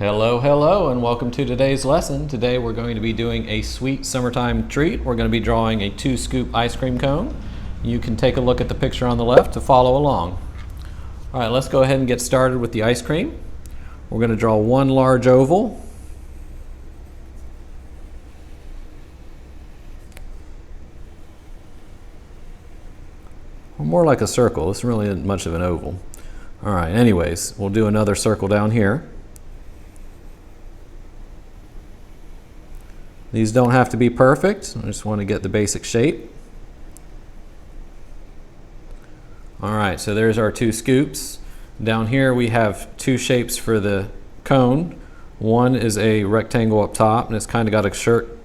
Hello, hello, and welcome to today's lesson. Today we're going to be doing a sweet summertime treat. We're going to be drawing a 2-scoop ice cream cone. You can take a look at the picture on the left to follow along. All right, let's go ahead and get started with the ice cream. We're going to draw one large oval. Or more like a circle. This really isn't much of an oval. All right, anyways, we'll do another circle down here. These don't have to be perfect. I just want to get the basic shape. All right, so there's our 2 scoops. Down here we have 2 shapes for the cone. One is a rectangle up top, and it's kind of got a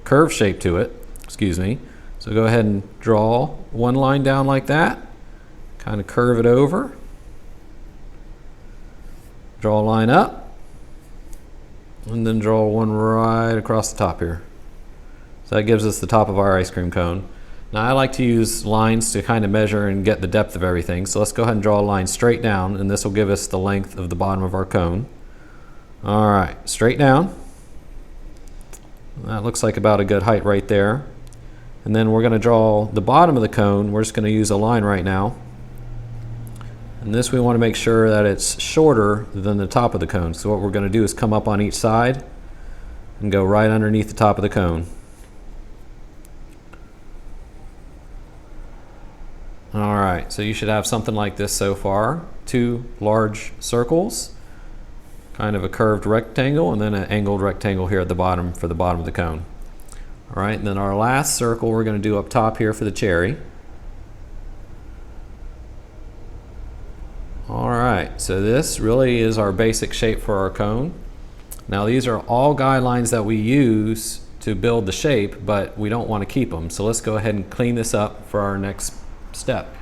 curved shape to it. Excuse me. So go ahead and draw one line down like that. Kind of curve it over. Draw a line up. And then draw one right across the top here. So that gives us the top of our ice cream cone. Now I like to use lines to kind of measure and get the depth of everything. So let's go ahead and draw a line straight down, and this will give us the length of the bottom of our cone. All right, straight down. That looks like about a good height right there. And then we're going to draw the bottom of the cone. We're just going to use a line right now. And this we want to make sure that it's shorter than the top of the cone. So what we're going to do is come up on each side and go right underneath the top of the cone. All right, so you should have something like this so far. 2 large circles, kind of a curved rectangle, and then an angled rectangle here at the bottom for the bottom of the cone. All right, and then our last circle we're going to do up top here for the cherry. All right, so this really is our basic shape for our cone. Now these are all guidelines that we use to build the shape, but we don't want to keep them. So let's go ahead and clean this up for our next step.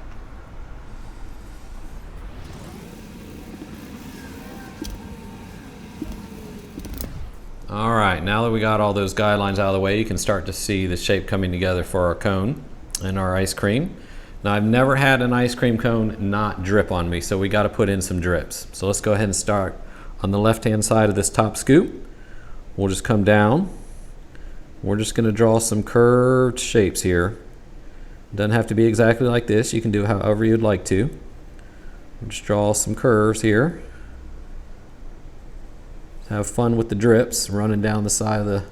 All right, now that we got all those guidelines out of the way, you can start to see the shape coming together for our cone and our ice cream. Now I've never had an ice cream cone not drip on me, so we got to put in some drips. So let's go ahead and start on the left-hand side of this top scoop. We'll just come down. We're just going to draw some curved shapes here. Doesn't have to be exactly like this. You can do however you'd like to. Just draw some curves here. Have fun with the drips running down the side of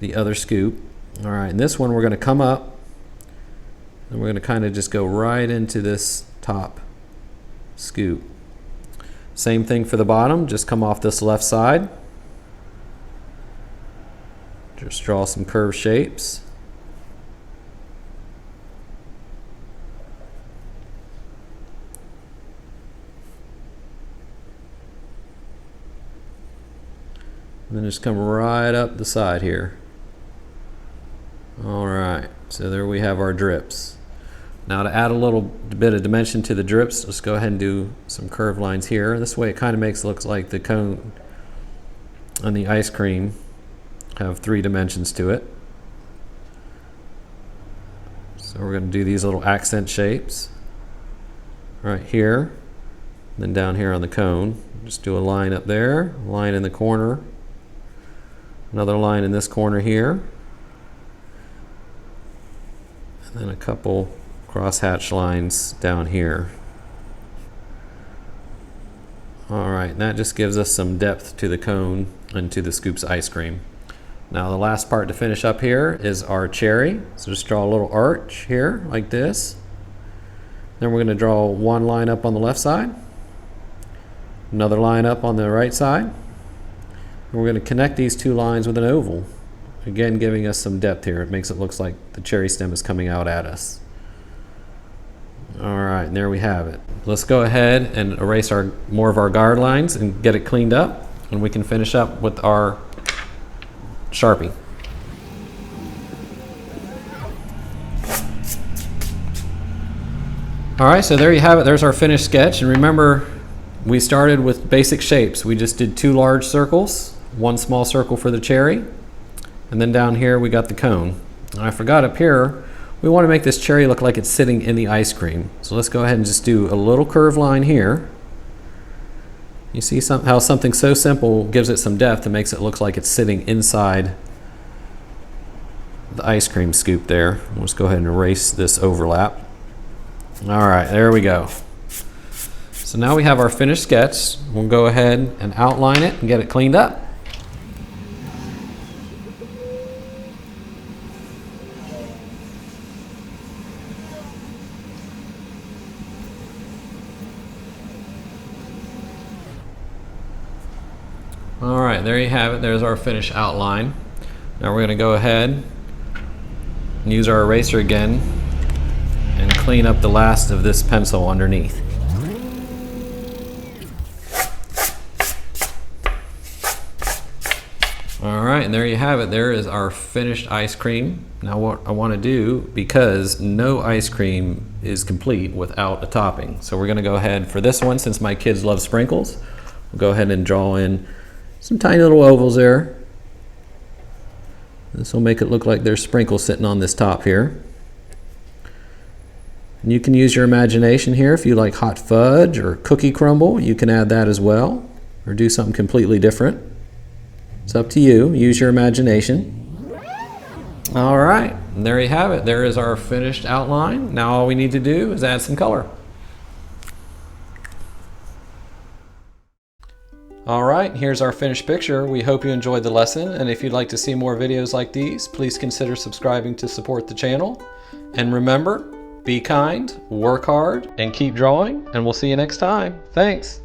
the other scoop. All right, and this one we're going to come up, and we're going to kind of just go right into this top scoop. Same thing for the bottom. Just come off this left side. Just draw some curved shapes. And then just come right up the side here. All right, so there we have our drips. Now to add a little bit of dimension to the drips, let's go ahead and do some curved lines here. This way it kind of makes it look like the cone and the ice cream have 3 dimensions to it. So we're going to do these little accent shapes right here, and then down here on the cone. Just do a line up there, a line in the corner, another line in this corner here, and then a couple crosshatch lines down here. All right, and that just gives us some depth to the cone and to the scoop's ice cream. Now the last part to finish up here is our cherry. So just draw a little arch here like this. Then we're going to draw one line up on the left side, another line up on the right side. And we're going to connect these 2 lines with an oval, again giving us some depth here. It makes it look like the cherry stem is coming out at us. All right, and there we have it. Let's go ahead and erase more of our guidelines and get it cleaned up, and we can finish up with our Sharpie. All right, so there you have it. There's our finished sketch. And remember, we started with basic shapes. We just did 2 large circles, 1 small circle for the cherry, and then down here we got the cone. And I forgot up here, we want to make this cherry look like it's sitting in the ice cream. So let's go ahead and just do a little curved line here. You see how something so simple gives it some depth and makes it look like it's sitting inside the ice cream scoop there. Let's go ahead and erase this overlap. All right, there we go. So now we have our finished sketch. We'll go ahead and outline it and get it cleaned up. All right, there you have it. There's our finished outline. Now we're going to go ahead and use our eraser again and clean up the last of this pencil underneath. All right, and there you have it. There is our finished ice cream. Now what I want to do, because no ice cream is complete without a topping, so we're going to go ahead for this one, since my kids love sprinkles, we'll go ahead and draw in some tiny little ovals there. This will make it look like there's sprinkles sitting on this top here. And you can use your imagination here. If you like hot fudge or cookie crumble, you can add that as well, or do something completely different. It's up to you. Use your imagination. All right, and there you have it. There is our finished outline. Now all we need to do is add some color. All right, here's our finished picture. We hope you enjoyed the lesson, and if you'd like to see more videos like these, please consider subscribing to support the channel. And remember, be kind, work hard, and keep drawing, and we'll see you next time. Thanks.